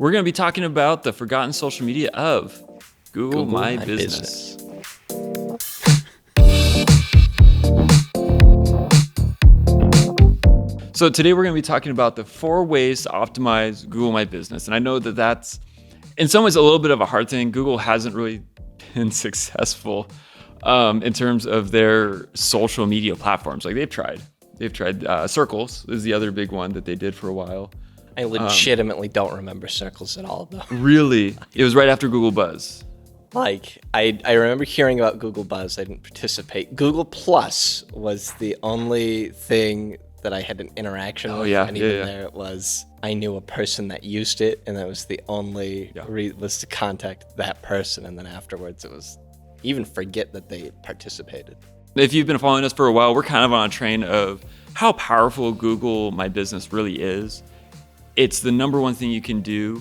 We're going to be talking about the forgotten social media of Google My Business. So today we're going to be talking about the 4 ways to optimize Google My Business. And I know that that's in some ways a little bit of a hard thing. Google hasn't really been successful in terms of their social media platforms. Like they've tried. Circles is the other big one that they did for a while. I legitimately don't remember Circles at all, though. Really? It was right after Google Buzz. Like, I remember hearing about Google Buzz. I didn't participate. Google Plus was the only thing that I had an interaction with. Yeah, and even there it was, I knew a person that used it, and that was the only was to contact that person. And then afterwards, it was even forget that they participated. If you've been following us for a while, we're kind of on a train of how powerful Google My Business really is. It's the number one thing you can do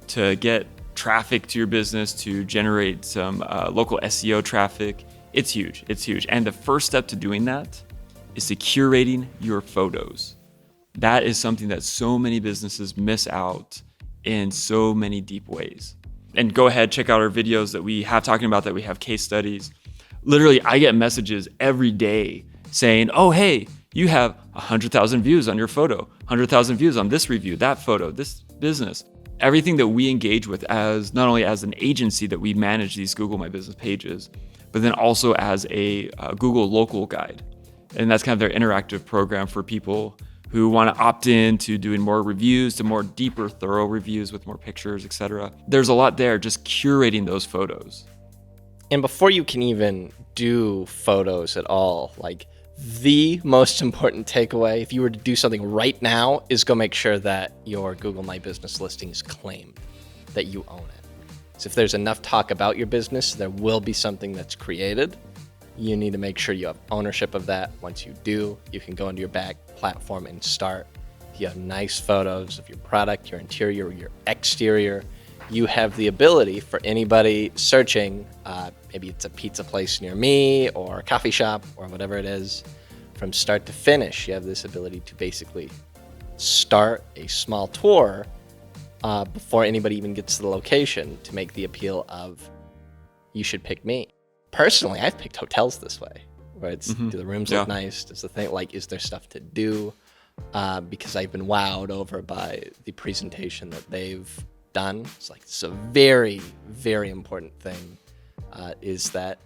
to get traffic to your business, to generate some local SEO traffic. It's huge. And the first step to doing that is to curating your photos. That is something that so many businesses miss out in so many deep ways. And go ahead, check out our videos that we have talking about that. We have case studies. Literally, I get messages every day saying, oh, hey, you have 100,000 views on your photo, 100,000 views on this review, that photo, this business. Everything that we engage with as not only as an agency that we manage these Google My Business pages, but then also as a Google local guide. And that's kind of their interactive program for people who want to opt in to doing more reviews, to more deeper, thorough reviews with more pictures, etc. There's a lot there, just curating those photos. And before you can even do photos at all, like the most important takeaway, if you were to do something right now, is go make sure that your Google My Business listing is claimed, that you own it. So if there's enough talk about your business, there will be something that's created. You need to make sure you have ownership of that. Once you do, you can go into your back platform and start. If you have nice photos of your product, your interior, your exterior, you have the ability for anybody searching, maybe it's a pizza place near me or a coffee shop or whatever it is, from start to finish, you have this ability to basically start a small tour before anybody even gets to the location to make the appeal of, you should pick me. Personally, I've picked hotels this way, where it's, do the rooms look nice? Does the thing, like, is there stuff to do? Because I've been wowed over by the presentation that they've done. It's like, it's a very, very important thing, is that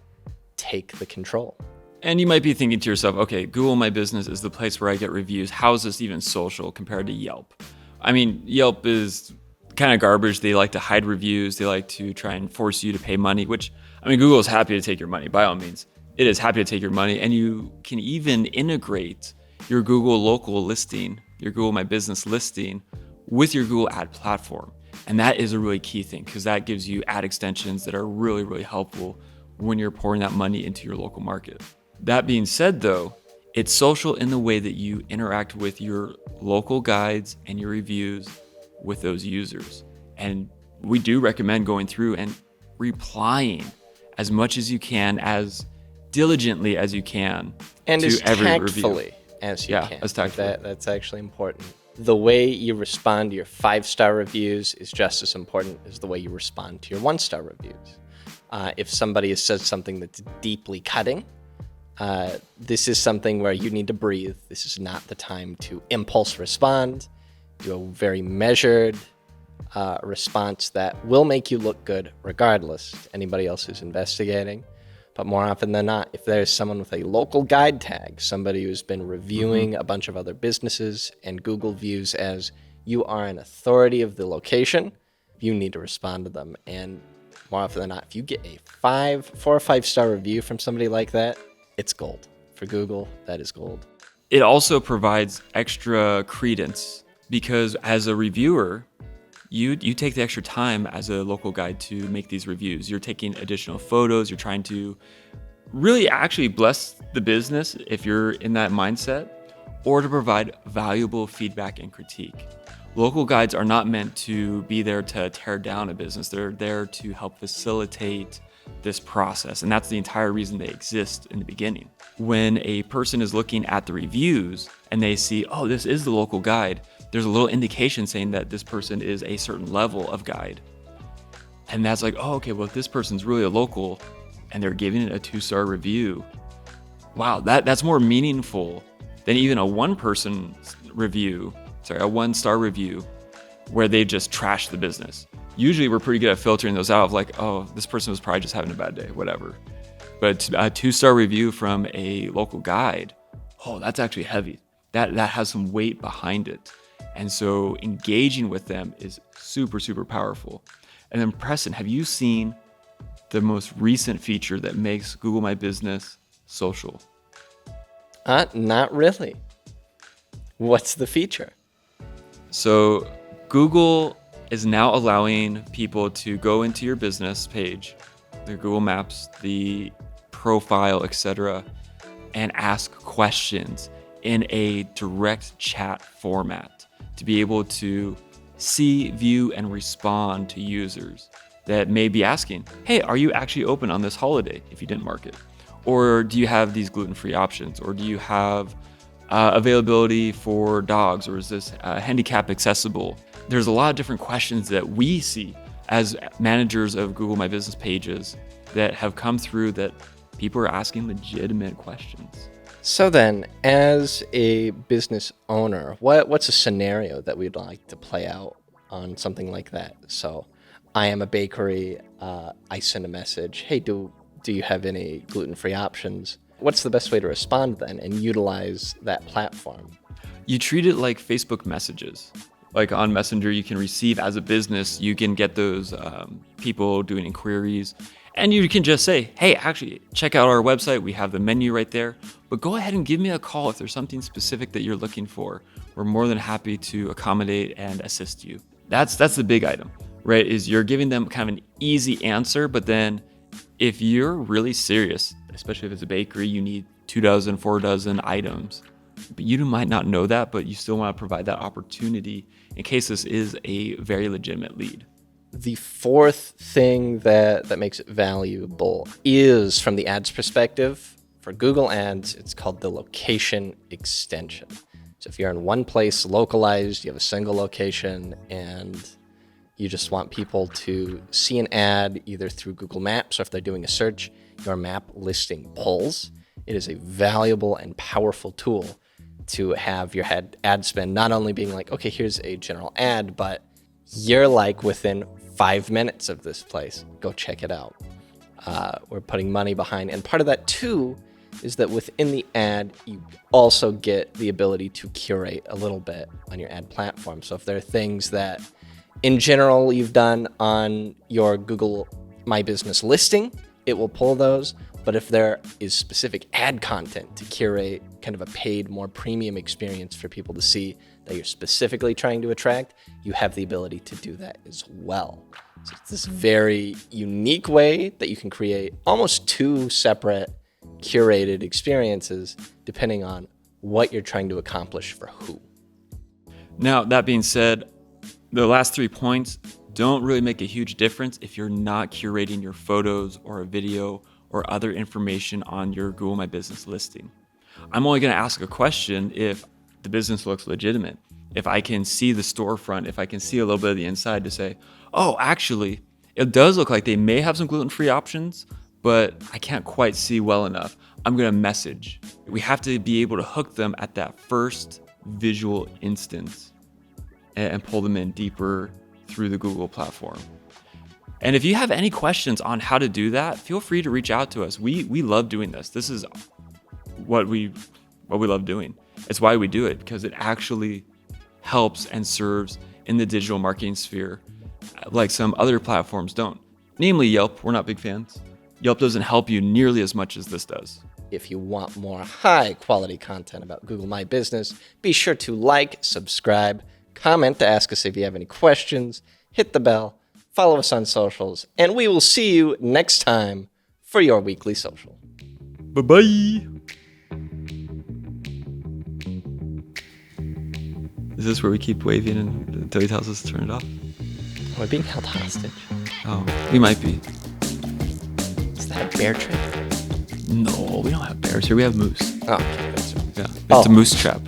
take the control. And you might be thinking to yourself, okay, Google My Business is the place where I get reviews. How is this even social compared to Yelp? I mean, Yelp is kind of garbage. They like to hide reviews. They like to try and force you to pay money, which, I mean, Google is happy to take your money, by all means. It is happy to take your money. And you can even integrate your Google local listing, your Google My Business listing with your Google ad platform. And that is a really key thing, because that gives you ad extensions that are really, really helpful when you're pouring that money into your local market. That being said, though, it's social in the way that you interact with your local guides and your reviews with those users. And we do recommend going through and replying as much as you can, as diligently as you can, and to as every tactfully review. as you can. As tactfully. That's actually important. The way you respond to your 5-star reviews is just as important as the way you respond to your 1-star reviews. If somebody has said something that's deeply cutting, this is something where you need to breathe. This is not the time to impulse respond. Do a very measured response that will make you look good regardless to anybody else who's investigating. But more often than not, if there's someone with a local guide tag, somebody who's been reviewing a bunch of other businesses, and Google views as you are an authority of the location, you need to respond to them. And more often than not, if you get a 4 or 5-star review from somebody like that, it's gold. For Google, that is gold. It also provides extra credence, because as a reviewer, you take the extra time as a local guide to make these reviews. You're taking additional photos. You're trying to really actually bless the business if you're in that mindset, or to provide valuable feedback and critique. Local guides are not meant to be there to tear down a business. They're there to help facilitate this process. And that's the entire reason they exist in the beginning. When a person is looking at the reviews and they see, oh, this is the local guide, there's a little indication saying that this person is a certain level of guide. And that's like, oh, okay, well, if this person's really a local and they're giving it a 2-star review, wow, that's more meaningful than even a 1-star review where they just trash the business. Usually we're pretty good at filtering those out of like, oh, this person was probably just having a bad day, whatever. But a 2-star review from a local guide, oh, that's actually heavy. That has some weight behind it. And so engaging with them is super, super powerful. And then Preston, have you seen the most recent feature that makes Google My Business social? Not really. What's the feature? So Google is now allowing people to go into your business page, the Google Maps, the profile, etc., and ask questions in a direct chat format to be able to see, view, and respond to users that may be asking, hey, are you actually open on this holiday if you didn't mark it? Or do you have these gluten-free options? Or do you have availability for dogs? Or is this handicap accessible? There's a lot of different questions that we see as managers of Google My Business pages that have come through that people are asking legitimate questions. So then, as a business owner, what's a scenario that we'd like to play out on something like that? So I am a bakery. I send a message. Hey, do you have any gluten-free options? What's the best way to respond then and utilize that platform? You treat it like Facebook messages. Like on Messenger, you can receive as a business, you can get those people doing inquiries. And you can just say, hey, actually, check out our website. We have the menu right there. But go ahead and give me a call if there's something specific that you're looking for. We're more than happy to accommodate and assist you. That's the big item, right? Is you're giving them kind of an easy answer. But then if you're really serious, especially if it's a bakery, you need 2 dozen, 4 dozen items. But you might not know that, but you still want to provide that opportunity in case this is a very legitimate lead. The fourth thing that makes it valuable is, from the ads perspective, for Google Ads, it's called the location extension. So if you're in one place, localized, you have a single location, and you just want people to see an ad either through Google Maps or if they're doing a search, your map listing pulls. It is a valuable and powerful tool to have your ad spend not only being like, okay, here's a general ad, but you're like within 5 minutes of this place. Go check it out. We're putting money behind. And part of that too is that within the ad, you also get the ability to curate a little bit on your ad platform. So if there are things that in general you've done on your Google My Business listing, it will pull those. But if there is specific ad content to curate kind of a paid, more premium experience for people to see that you're specifically trying to attract, you have the ability to do that as well. So it's this very unique way that you can create almost 2 separate curated experiences depending on what you're trying to accomplish for who. Now, that being said, the last 3 points don't really make a huge difference if you're not curating your photos or a video or other information on your Google My Business listing. I'm only going to ask a question if the business looks legitimate. If I can see the storefront, if I can see a little bit of the inside to say, oh, actually, it does look like they may have some gluten-free options, but I can't quite see well enough. I'm going to message. We have to be able to hook them at that first visual instance and pull them in deeper through the Google platform. And if you have any questions on how to do that, feel free to reach out to us. We love doing this. This is what we love doing. It's why we do it, because it actually helps and serves in the digital marketing sphere like some other platforms don't. Namely Yelp. We're not big fans. Yelp doesn't help you nearly as much as this does. If you want more high quality content about Google My Business, be sure to like, subscribe, comment to ask us if you have any questions, hit the bell, follow us on socials, and we will see you next time for your weekly social. Bye-bye. Is this where we keep waving until he tells us to turn it off? We're being held hostage. Oh, we might be. Is that a bear trap? No, we don't have bears here. We have moose. Oh, okay, that's right. Yeah, it's a moose trap.